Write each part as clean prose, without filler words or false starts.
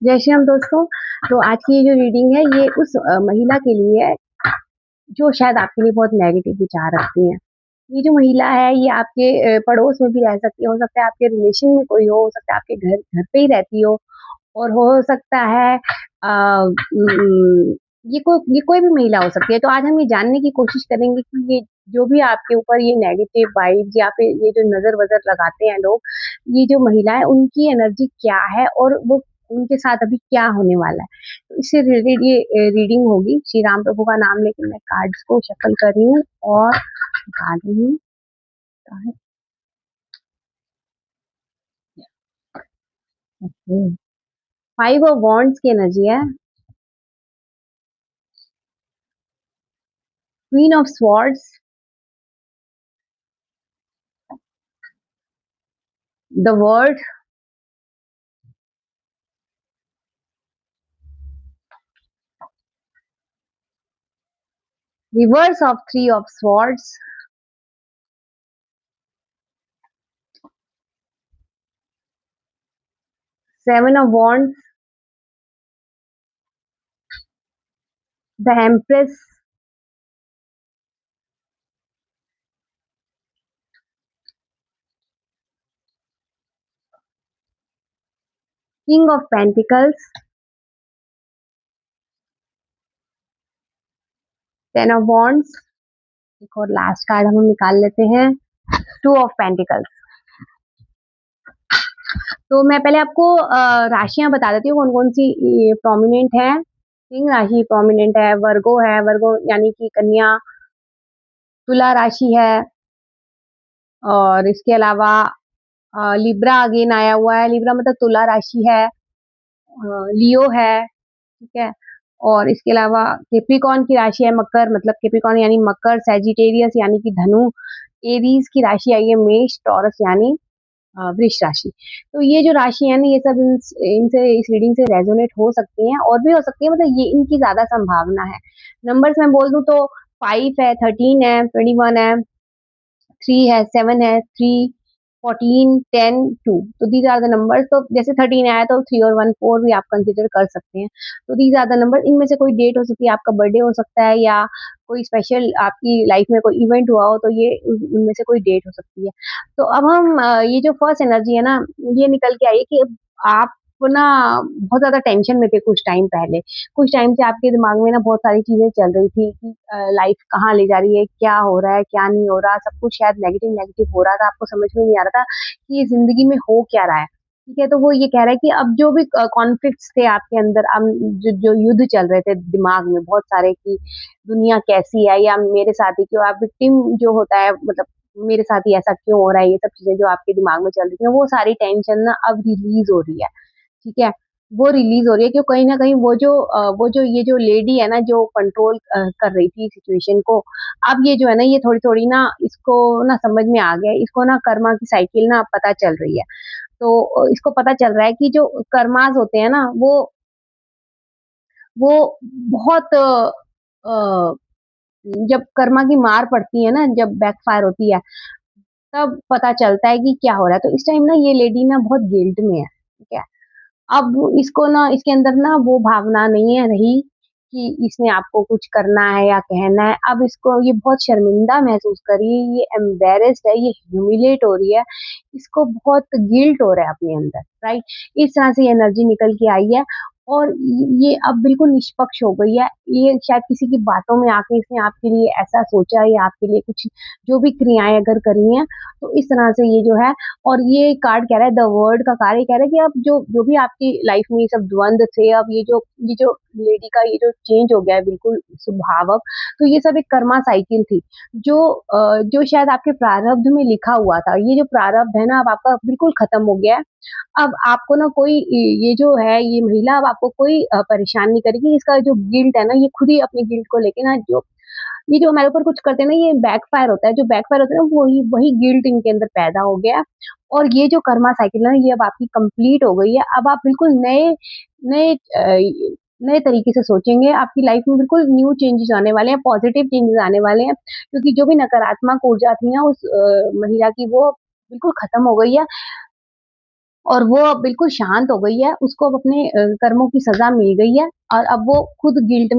जय श्री राम दोस्तों। तो आज की ये जो रीडिंग है ये उस महिला के लिए है जो शायद आपके लिए बहुत नेगेटिव विचार रखती है। ये जो महिला है ये आपके पड़ोस में भी रह सकती है, हो सकता है आपके रिलेशन में कोई हो सकता है आपके घर घर पे ही रहती हो और हो सकता है ये कोई भी महिला हो सकती है। तो आज हम ये जानने की कोशिश करेंगे कि ये जो भी आपके ऊपर ये नेगेटिव वाइब्स या फिर ये जो नजर वजर लगाते हैं लोग, ये जो महिला है उनकी एनर्जी क्या है और वो उनके साथ अभी क्या होने वाला है। तो इससे रिलेटेड ये रीडिंग होगी। श्री राम प्रभु का नाम लेके मैं कार्ड्स को शफल कर रही हूँ और निकाल रही हूँ। फाइव ऑफ वॉन्ड्स की एनर्जी है, queen of swords, the world, reverse of three of swords, seven of wands, the empress, king of pentacles, ten of wands. एक और लास्ट कार्ड हम निकाल लेते हैं, टू ऑफ पेंटिकल्स। तो मैं पहले आपको राशियां बता देती हूँ कौन कौन सी प्रोमिनेंट है। सिंह राशि प्रोमिनेंट है, वर्गो यानी कि कन्या, तुला राशि है, और इसके अलावा लिब्रा अगेन आया हुआ है। लिब्रा मतलब तुला राशि है, लियो है, ठीक है। और इसके अलावा केप्रिकॉन की राशि है मकर, मतलब केप्रिकॉन यानी मकर, सैजिटेरियस यानी कि धनु, एरीज की राशि आई है मेष, टॉरस यानी वृष राशि। तो ये जो राशि है ना ये सब इनसे इस रीडिंग से रेजोनेट हो सकती हैं और भी हो सकती है, मतलब ये इनकी ज्यादा संभावना है। नंबर्स मैं बोल दूं तो 5 है, 13 है, 21 है, 3 है, 7 है, 3, 14, 10, 2। तो दीज आर द नंबर्स। तो जैसे 13 आया तो 3 और 1, 4 भी आप कंसिडर कर सकते हैं। तो दीज आर द नंबर। इनमें से कोई डेट हो सकती है, आपका बर्थडे हो सकता है या कोई स्पेशल आपकी लाइफ में कोई इवेंट हुआ हो, तो ये उनमें से कोई डेट हो सकती है। तो अब हम ये जो फर्स्ट एनर्जी है ना, ये निकल के आई है कि आप ना बहुत ज्यादा टेंशन में थे कुछ टाइम पहले। कुछ टाइम से आपके दिमाग में ना बहुत सारी चीजें चल रही थी कि लाइफ कहाँ ले जा रही है, क्या हो रहा है, क्या नहीं हो रहा, सब कुछ शायद नेगेटिव नेगेटिव हो रहा था, आपको समझ में नहीं आ रहा था कि ये जिंदगी में हो क्या रहा है। ठीक है, तो वो ये कह रहा है कि अब जो भी कॉन्फ्लिक्ट्स थे आपके अंदर, अब जो युद्ध चल रहे थे दिमाग में बहुत सारे कि दुनिया कैसी है या मेरे साथ ही क्यों, आप विक्टिम जो होता है, मतलब मेरे साथ ही ऐसा क्यों हो रहा है, ये सब चीजें जो आपके दिमाग में चल रही थी वो सारी टेंशन ना अब रिलीज हो रही है। ठीक है, वो रिलीज हो रही है क्यों, कहीं ना कहीं वो जो ये जो लेडी है ना जो कंट्रोल कर रही थी सिचुएशन को, अब ये जो है ना ये थोड़ी थोड़ी ना इसको ना समझ में आ गया है, इसको ना कर्मा की साइकिल ना पता चल रही है। तो इसको पता चल रहा है कि जो कर्मास होते हैं ना वो बहुत जब कर्मा की मार पड़ती है ना, जब बैकफायर होती है, तब पता चलता है कि क्या हो रहा है। तो इस टाइम ना ये लेडी ना बहुत गिल्ट में है। ठीक है, अब इसको ना इसके अंदर ना वो भावना नहीं है रही कि इसने आपको कुछ करना है या कहना है। अब इसको ये बहुत शर्मिंदा महसूस कर रही है, ये एम्बेरेस्ड है, ये ह्यूमिलेट हो रही है, इसको बहुत गिल्ट हो रहा है अपने अंदर, राइट। इस तरह से एनर्जी निकल के आई है और ये अब बिल्कुल निष्पक्ष हो गई है। ये शायद किसी की बातों में आके इसने आपके लिए ऐसा सोचा या आपके लिए कुछ जो भी क्रियाएं अगर करी हैं, तो इस तरह से ये जो है। और ये कार्ड कह रहा है, द वर्ड का कार्य कह रहा है कि अब जो जो भी आपकी लाइफ में ये सब द्वंद थे, अब ये जो लेडी का ये जो चेंज हो गया है बिल्कुल स्वभावक, तो ये सब एक कर्मा साइकिल थी जो शायद आपके प्रारब्ध में लिखा हुआ था। ये जो प्रारब्ध है ना अब आपका बिल्कुल खत्म हो गया है। अब आपको ना कोई ये जो है ये महिला अब आपको कोई परेशान नहीं करेगी। इसका जो गिल्ट है ना ये खुद ही अपने गिल्ट को लेके ना जो ये जो हमारे ऊपर कुछ करते हैं ना ये बैकफायर होता है, जो बैकफायर होता है ना वही वही गिल्ट इनके अंदर पैदा हो गया है। और ये जो कर्मा साइकिल है ना ये अब आपकी कंप्लीट हो गई है। अब आप बिल्कुल नए नए नए तरीके से सोचेंगे, आपकी लाइफ में बिल्कुल न्यू चेंजेस आने वाले हैं, पॉजिटिव चेंजेस आने वाले हैं, क्योंकि जो भी नकारात्मक ऊर्जा थी ना उस महिला की वो बिल्कुल खत्म हो गई है। और वो अब बिल्कुल शांत हो गई है, उसको अब अपने कर्मों की सज़ा मिल गई है और अब वो खुद गिल्ट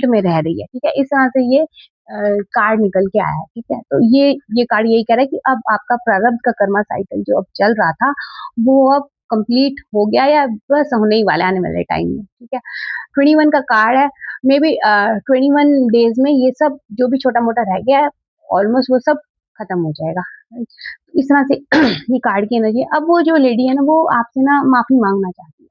में रह रही है, ठीक है? इस तरह से ये कार्ड निकल के आया है, ठीक है? तो ये कार्ड यही कह रहा है कि अब आपका प्रारब्ध का कर्मा साइकिल जो अब चल रहा था, वो अब कंप्लीट हो गया या बस होने ही वाला है आने वाले टाइम में, ठीक है? 21 का कार्ड है, मे बी 21 डेज़ में ये सब जो भी छोटा-मोटा रह गया है, ऑलमोस्ट वो सब खत्म हो जाएगा। राइट? इस तरह से ये कार्ड की एनर्जी है। अब वो जो लेडी है ना, वो आपसे ना माफ़ी माँगना चाहती है।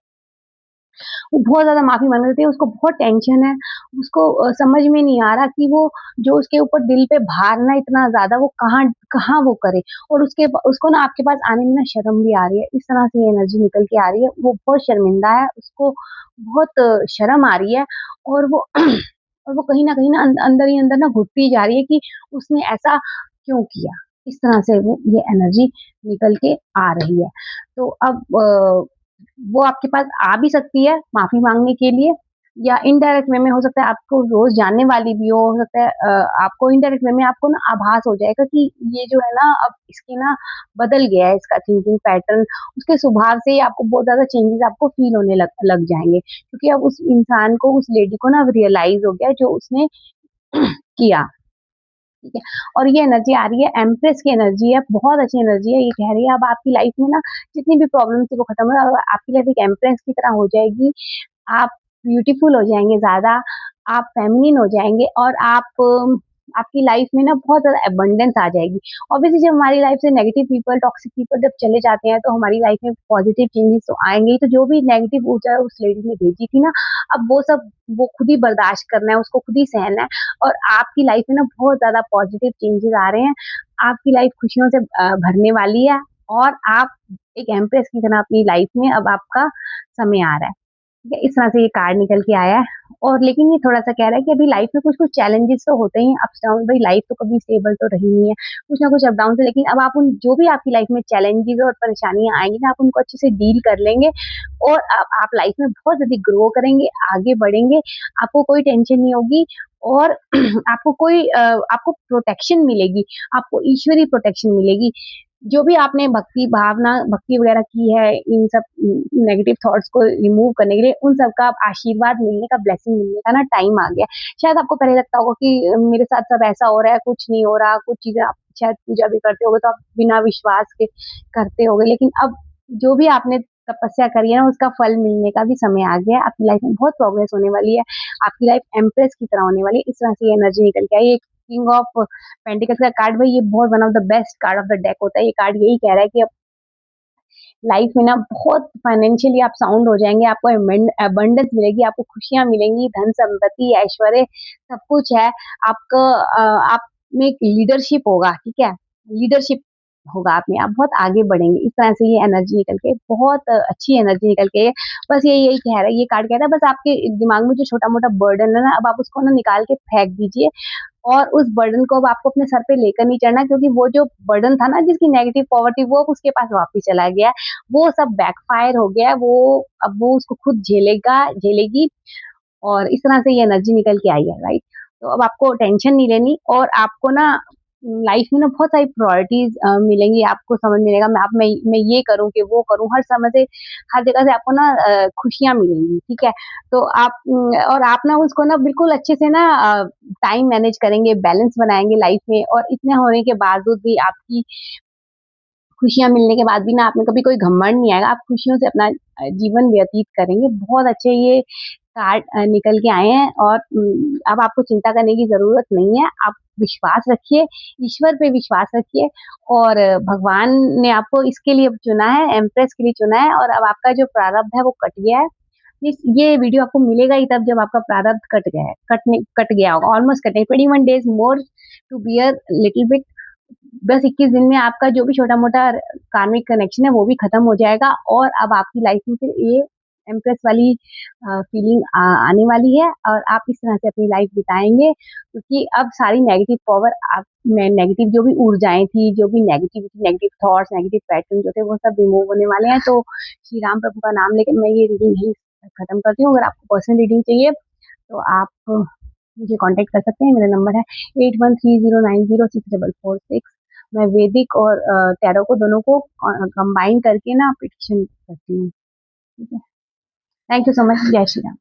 वो बहुत ज़्यादा माफ़ी माँग रही थी, उसको बहुत टेंशन है, उसको समझ में नहीं आ रहा कि वो जो उसके ऊपर दिल पे भार ना इतना ज़्यादा वो कहाँ कहाँ वो करे और उसको ना आपके पास आने में ना शर्म भी आ रही है। इस तरह से ये एनर्जी निकल के आ रही है, वो बहुत शर्मिंदा है, उसको बहुत शर्म आ रही है और वो और वो कहीं न अंदर ही अंदर ना घुटती जा रही है कि उसने ऐसा क्यों किया? इस तरह से वो ये एनर्जी निकल के आ रही है। तो अब वो आपके पास आ भी सकती है माफ़ी माँगने के लिए या इनडायरेक्ट वे में हो सकता है आपको रोज़ जानने वाली भी हो सकता है आपको इनडायरेक्ट वे में आपको ना आभास हो जाएगा कि ये जो है ना अब इसकी ना बदल गया है इसका थिंकिंग पैटर्न, उसके स्वभाव से ही आपको बहुत ज़्यादा चेंजेज़ आपको फ़ील होने लग लग जाएँगे। क्योंकि अब उस इंसान को, उस लेडी को ना अब रियलाइज़ हो गया है जो उसने किया। ठीक है? और ये एनर्जी आ रही है एम्प्रेस की एनर्जी है, बहुत अच्छी एनर्जी है, ये कह रही है अब आपकी लाइफ में ना जितनी भी प्रॉब्लम थी वो खत्म है और आपकी लाइफ एक एम्प्रेस की तरह हो जाएगी। आप ब्यूटीफुल हो जाएँगे ज़्यादा, आप फेमिनिन हो जाएँगे और आपकी लाइफ में ना बहुत ज़्यादा अबंडेंस आ जाएगी। ऑब्वियसली जब हमारी लाइफ से नेगेटिव पीपल, टॉक्सिक पीपल जब चले जाते हैं तो हमारी लाइफ में पॉजिटिव चेंजेस तो आएँगे ही, तो जो भी नेगेटिव ऊर्जा उस लेडी ने भेजी थी ना, अब वो सब वो खुद ही बर्दाश्त करना है, उसको खुद ही सहना है और आपकी लाइफ में ना बहुत ज़्यादा पॉजिटिव चेंजेस आ रहे हैं। आपकी लाइफ खुशियों से भरने वाली है और आप एक एम्प्रेस की तरह अपनी लाइफ में अब आपका समय आ रहा है। ठीक है, इस तरह से ये कार्ड निकल के आया है और लेकिन ये थोड़ा-सा कह रहा है कि अभी लाइफ में कुछ-कुछ चैलेंजेस तो होते ही हैं, अप्स डाउन भई लाइफ तो कभी स्टेबल तो रही नहीं है, कुछ ना कुछ अप डाउन है लेकिन अब आप उन जो भी आपकी लाइफ में चैलेंजेस और परेशानियाँ आएँगी ना, आप उनको अच्छे से डील कर लेंगे और आप लाइफ में बहुत जल्दी ग्रो करेंगे, आगे बढ़ेंगे, आपको कोई टेंशन नहीं होगी और आपको प्रोटेक्शन मिलेगी, आपको ईश्वरीय प्रोटेक्शन मिलेगी। जो भी आपने भक्ति वगैरह की है, इन सब नेगेटिव थॉट्स को रिमूव करने के लिए, उन सब का अब आशीर्वाद मिलने का, ब्लेसिंग मिलने का ना टाइम आ गया है। शायद आपको पहले लगता होगा कि मेरे साथ सब ऐसा हो रहा है, कुछ नहीं हो रहा, कुछ चीज़ें आप शायद पूजा भी करते होंगे, तो आप बिना विश्वास के करते होंगे। लेकिन अब जो भी आपने तपस्या करी है ना, उसका फल मिलने का भी समय आ गया है। आपकी लाइफ में बहुत प्रोग्रेस होने वाली है। आपकी लाइफ एम्प्रेस की तरह होने वाली है। इस तरह से ये एनर्जी निकल के आई है। किंग ऑफ पेंटिकल्स का कार्ड भाई ये बहुत one of the best card of the deck होता है। ये कार्ड यही कह रहा है कि अब लाइफ में ना बहुत फाइनेंशियली आप साउंड हो जाएँगे, आपको अबंडेंस मिलेगी, आपको खुशियाँ मिलेंगी, धन संपत्ति, ऐश्वर्य सब कुछ है। आप में एक लीडरशिप होगा, ठीक है? लीडरशिप होगा आप में, आप बहुत आगे बढ़ेंगे। इस तरह से ये एनर्जी निकल के बहुत अच्छी एनर्जी निकल के बस ये यही कह रहा है, ये कार्ड कह रहा है बस आपके दिमाग में जो छोटा-मोटा बर्डन है ना, अब आप उसको ना निकाल के फेंक दीजिए और उस बर्डन को अब आपको अपने सर पे लेकर नहीं चढ़ना क्योंकि वो जो बर्डन था ना जिसकी नेगेटिव पावर थी वो अब उसके पास वापस चला गया है। वो सब बैकफायर हो गया है, अब वो उसको खुद झेलेगी और इस तरह से ये एनर्जी निकल के आई है, राइट? तो अब आपको टेंशन नहीं लेनी और आपको ना लाइफ में ना बहुत सारी प्रायोरिटीज़ मिलेंगी, आपको समझ में आएगा मैं ये करूँ कि वो करूँ, हर समय से हर जगह से आपको ना खुशियाँ मिलेंगी, ठीक है? तो और आप ना उसको ना बिल्कुल अच्छे से ना टाइम मैनेज करेंगे, बैलेंस बनाएँगे लाइफ में और इतने होने के बावजूद भी आपकी खुशियाँ मिलने के बाद भी ना आप में कभी कोई घमंड नहीं आएगा, आप खुशियों से अपना जीवन व्यतीत करेंगे। बहुत अच्छे ये कार्ड निकल के आए हैं और अब आपको चिंता करने की ज़रूरत नहीं है। आप विश्वास रखिए, ईश्वर पे विश्वास रखिए और भगवान ने आपको इसके लिए चुना है, एम्प्रेस के लिए चुना है और अब आपका जो प्रारब्ध है वो कट गया है। ये वीडियो आपको मिलेगा ही तब जब आपका प्रारब्ध कट गया होगा, ऑलमोस्ट कटे 21 days more to bear little bit बस 21 दिन में आपका जो भी छोटा-मोटा कार्मिक कनेक्शन है वो भी खत्म हो जाएगा और अब आपकी लाइफ में फिर ये एम्प्रेस वाली फीलिंग आने वाली है और आप इस तरह से अपनी लाइफ बिताएँगे क्योंकि अब सारी नेगेटिव पावर आप में नेगेटिव जो भी ऊर्जाएँ थी, जो भी negativity, negative thoughts, negative pattern जो थे वो सब रिमूव होने वाले हैं। तो श्री राम प्रभु का नाम लेके मैं ये रीडिंग यहीं खत्म करती हूँ। अगर आपको पर्सनल रीडिंग चाहिए तो आप मुझे कॉन्टैक्ट कर सकते हैं। मेरा नंबर है 8130906446 मैं वैदिक और टैरो को दोनों को कंबाइन करके ना प्रिडिक्शन करती हूँ। ठीक है, थैंक यू सो मच। जय श्री राम।